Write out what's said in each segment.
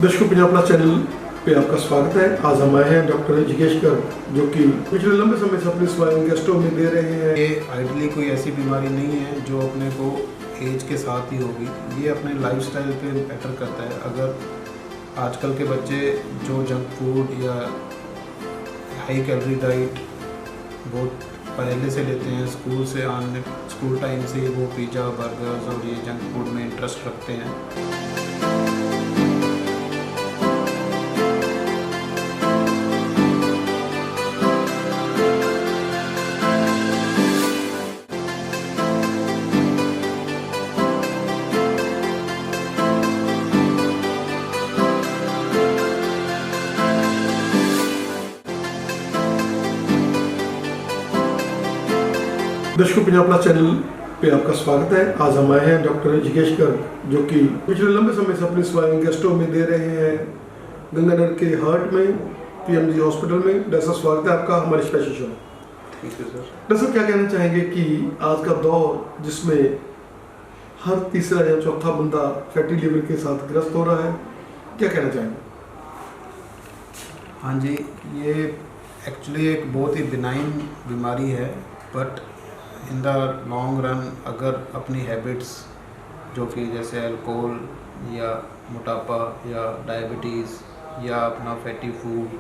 दर्शकों, Punjab plus channel पे आपका स्वागत है। आज हम आए हैं डॉक्टर जिगेश गर्ग, जो कि पिछले लंबे समय से अपनी सेवाएं गेस्टों में दे रहे हैं। ये आइडली कोई ऐसी बीमारी नहीं है जो अपने को एज के साथ ही होगी। ये अपने लाइफस्टाइल पे मैटर करता है। अगर आजकल के बच्चे जो जंक फूड या हाई कैलोरी डाइट बहुत पहले से लेते हैं, स्कूल टाइम से वो पिज़्ज़ा बर्गर्स और ये जंक फूड में इंटरेस्ट रखते हैं। दर्शकों, पंजाब प्लस चैनल पे आपका स्वागत है। आज हम आए हैं डॉक्टर जिगेश गर्ग, जो कि पिछले लंबे समय से अपनी सेवाएं गेस्टों में दे रहे हैं गंगानगर के हार्ट में पीएमजी हॉस्पिटल में। डॉक्टर साहब, स्वागत है आपका हमारे स्पेशल शो में। ठीक है सर। डॉक्टर साहब, क्या कहना चाहेंगे कि आज का दौर जिसमें हर तीसरा या चौथा बंदा फैटी लिवर के साथ ग्रस्त हो रहा है, क्या कहना चाहेंगे? हाँ जी, ये एक्चुअली एक बहुत ही बिनाइन बीमारी है, but in the long run अगर अपनी हैबिट्स जो कि जैसे अल्कोहल या मोटापा या डायबिटीज़ या अपना फैटी फूड,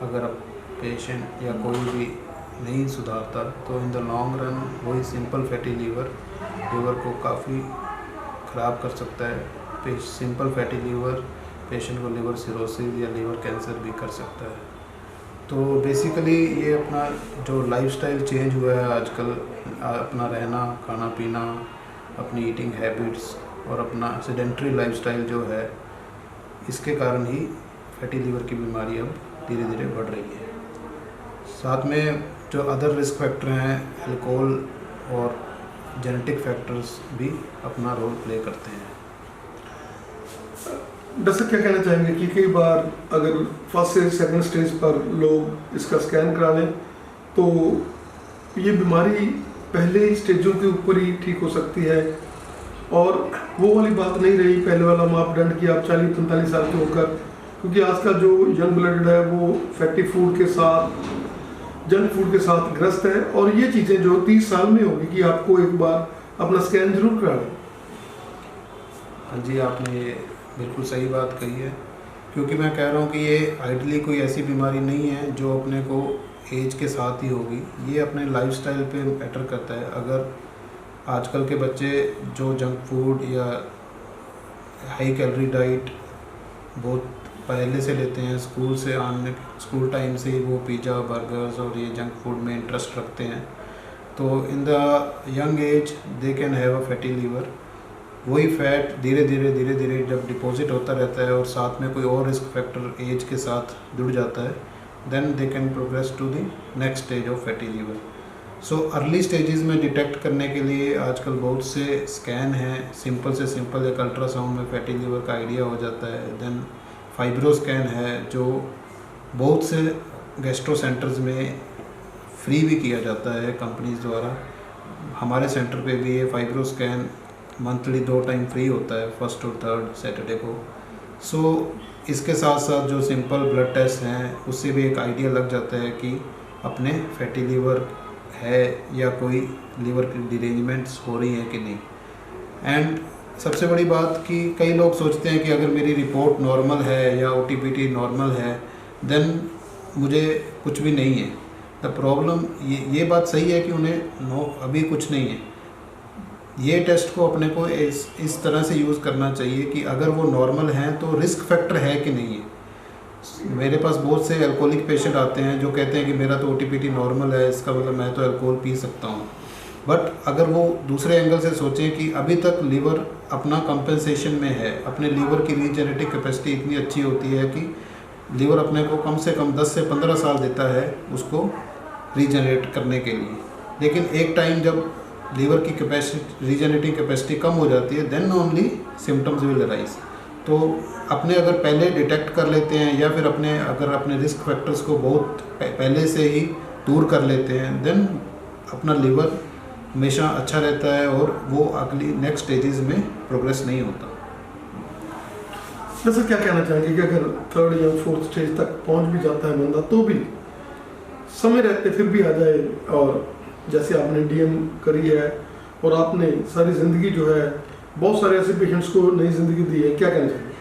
अगर पेशेंट या कोई भी नहीं सुधारता तो इन द लॉन्ग रन वही सिंपल फैटी लीवर को काफ़ी ख़राब कर सकता है। सिंपल फैटी लीवर पेशेंट को लिवर सिरोसिस या लिवर कैंसर भी कर सकता है। तो बेसिकली ये अपना जो लाइफस्टाइल चेंज हुआ है आजकल, अपना रहना, खाना पीना, अपनी ईटिंग हैबिट्स और अपना सेडेंट्री लाइफस्टाइल जो है, इसके कारण ही फैटी लीवर की बीमारी अब धीरे धीरे बढ़ रही है। साथ में जो अदर रिस्क फैक्टर हैं, अल्कोहल और जेनेटिक फैक्टर्स भी अपना रोल प्ले करते हैं। डॉक्टर, क्या कहना चाहेंगे कि कई बार अगर फर्स्ट से सेकंड स्टेज पर लोग इसका स्कैन करा लें तो ये बीमारी पहले स्टेजों के ऊपर ही ठीक हो सकती है, और वो वाली बात नहीं रही पहले वाला मापदंड कि आप 40-45 साल के होकर, क्योंकि आज का जो यंग ब्लड है वो फैटी फूड के साथ, जंक फूड के साथ ग्रस्त है, और ये चीज़ें जो 30 साल में होगी कि आपको एक बार अपना स्कैन जरूर करा लें। हाँ जी, आपने ये बिल्कुल सही बात कही है, क्योंकि मैं कह रहा हूँ कि ये आइडली कोई ऐसी बीमारी नहीं है जो अपने को एज के साथ ही होगी। ये अपने लाइफस्टाइल पे मैटर करता है। अगर आजकल के बच्चे जो जंक फूड या हाई कैलोरी डाइट बहुत पहले से लेते हैं, स्कूल टाइम से ही वो पिज़्ज़ा बर्गर्स और ये जंक फूड में इंटरेस्ट रखते हैं, तो in the young age they can have a fatty liver. वही फैट धीरे धीरे जब डिपॉजिट होता रहता है और साथ में कोई और रिस्क फैक्टर एज के साथ जुड़ जाता है, then they can progress to the next stage of fatty liver. So early stages में डिटेक्ट करने के लिए आजकल बहुत से स्कैन हैं। सिंपल से सिंपल एक अल्ट्रासाउंड में फैटी लीवर का आइडिया हो जाता है। देन फाइब्रो स्कैन है जो बहुत से गैस्ट्रो सेंटर्स में फ्री भी किया जाता है कंपनीज द्वारा। हमारे सेंटर पे भी ये fibro scan monthly 2 time free होता है, फर्स्ट और थर्ड सैटरडे को। सो इसके साथ साथ जो सिंपल ब्लड टेस्ट हैं उससे भी एक आइडिया लग जाता है कि अपने फैटी लीवर है या कोई लीवर की डिरेंजमेंट्स हो रही हैं कि नहीं। एंड सबसे बड़ी बात कि कई लोग सोचते हैं कि अगर मेरी रिपोर्ट नॉर्मल है या OTPT नॉर्मल है देन मुझे कुछ भी नहीं है। द प्रॉब्लम ये बात सही है कि उन्हें अभी कुछ नहीं है। ये टेस्ट को अपने को इस तरह से यूज़ करना चाहिए कि अगर वो नॉर्मल हैं तो रिस्क फैक्टर है कि नहीं है। मेरे पास बहुत से अल्कोहलिक पेशेंट आते हैं जो कहते हैं कि मेरा तो OTPT नॉर्मल है, इसका मतलब मैं तो अल्कोहल पी सकता हूँ। बट अगर वो दूसरे एंगल से सोचें कि अभी तक लीवर अपना कंपेंसेशन में है, अपने लीवर की रीजेनेटिक कैपेसिटी इतनी अच्छी होती है कि लीवर अपने को कम से कम 10 से 15 साल देता है उसको रीजनरेट करने के लिए। लेकिन एक टाइम जब लीवर की कैपेसिटी, रीजनरेटिंग कैपेसिटी कम हो जाती है, then only symptoms will arise. तो अपने अगर पहले डिटेक्ट कर लेते हैं या फिर अगर अपने रिस्क फैक्टर्स को बहुत पहले से ही दूर कर लेते हैं, देन अपना लीवर हमेशा अच्छा रहता है और वो अगली नेक्स्ट स्टेजेस में प्रोग्रेस नहीं होता। वैसे क्या कहना चाहेंगे कि अगर थर्ड या फोर्थ स्टेज तक पहुंच भी जाता है बंदा तो भी समय रहते फिर भी आ जाए, और जैसे आपने डीएम करी है और आपने सारी ज़िंदगी जो है बहुत सारे ऐसे पेशेंट्स को नई ज़िंदगी दी है, क्या कहना चाहिए?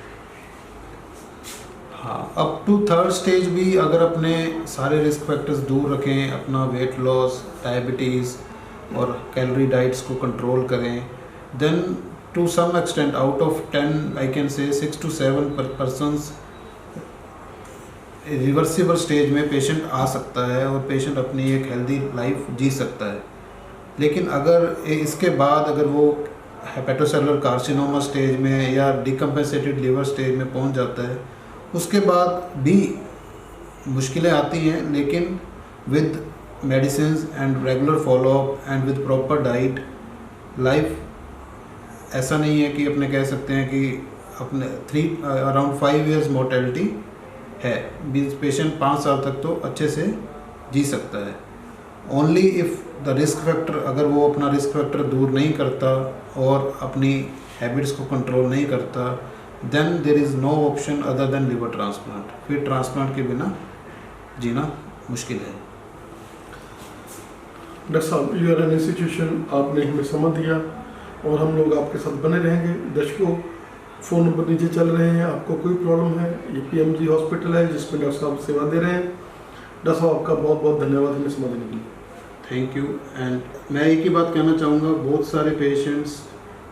हाँ, अप टू थर्ड स्टेज भी अगर अपने सारे रिस्क फैक्टर्स दूर रखें, अपना वेट लॉस, डायबिटीज़ और कैलोरी डाइट्स को कंट्रोल करें, then to some extent out of 10 I can say 6 to 7 persons reversible stage में पेशेंट आ सकता है और पेशेंट अपनी एक हेल्दी लाइफ जी सकता है। लेकिन अगर इसके बाद अगर वो हेपेटोसेलुलर कार्सिनोमा स्टेज में या डिकम्पेंसेटेड लिवर स्टेज में पहुंच जाता है, उसके बाद भी मुश्किलें आती हैं, लेकिन with medicines and regular follow up and with proper diet life ऐसा नहीं है कि अपने कह सकते हैं कि अपने अराउंड 5 years मोर्टेलिटी है। पेशेंट 5 साल तक तो अच्छे से जी सकता है। Only if the risk factor, अगर वो अपना रिस्क फैक्टर दूर नहीं करता और अपनी हैबिट्स को कंट्रोल नहीं करता, then there is no option other than liver transplant. फिर ट्रांसप्लांट के बिना जीना मुश्किल है। डॉक्टर साहब, यू आर एन इंस्टीट्यूशन, आपने हमें समझ दिया और हम लोग आपके साथ बने रहेंगे। दर्शकों, फ़ोन नंबर नीचे चल रहे हैं, आपको कोई प्रॉब्लम है, ये पीएमजी हॉस्पिटल है जिसमें डॉक्टर साहब सेवा दे रहे हैं। डॉक्टर साहब, आपका बहुत बहुत धन्यवाद हमें समय देने के लिए। Thank you. एंड मैं एक ही बात कहना चाहूँगा, बहुत सारे पेशेंट्स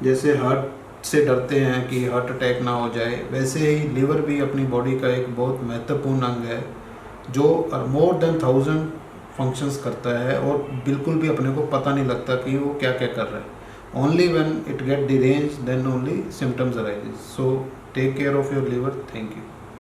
जैसे हार्ट से डरते हैं कि हार्ट अटैक ना हो जाए, वैसे ही लिवर भी अपनी बॉडी का एक बहुत महत्वपूर्ण अंग है जो मोर देन 1000 फंक्शंस करता है और बिल्कुल भी अपने को पता नहीं लगता कि वो क्या क्या कर रहा है। Only when it get derange then only symptoms arises. So take care of your liver. Thank you.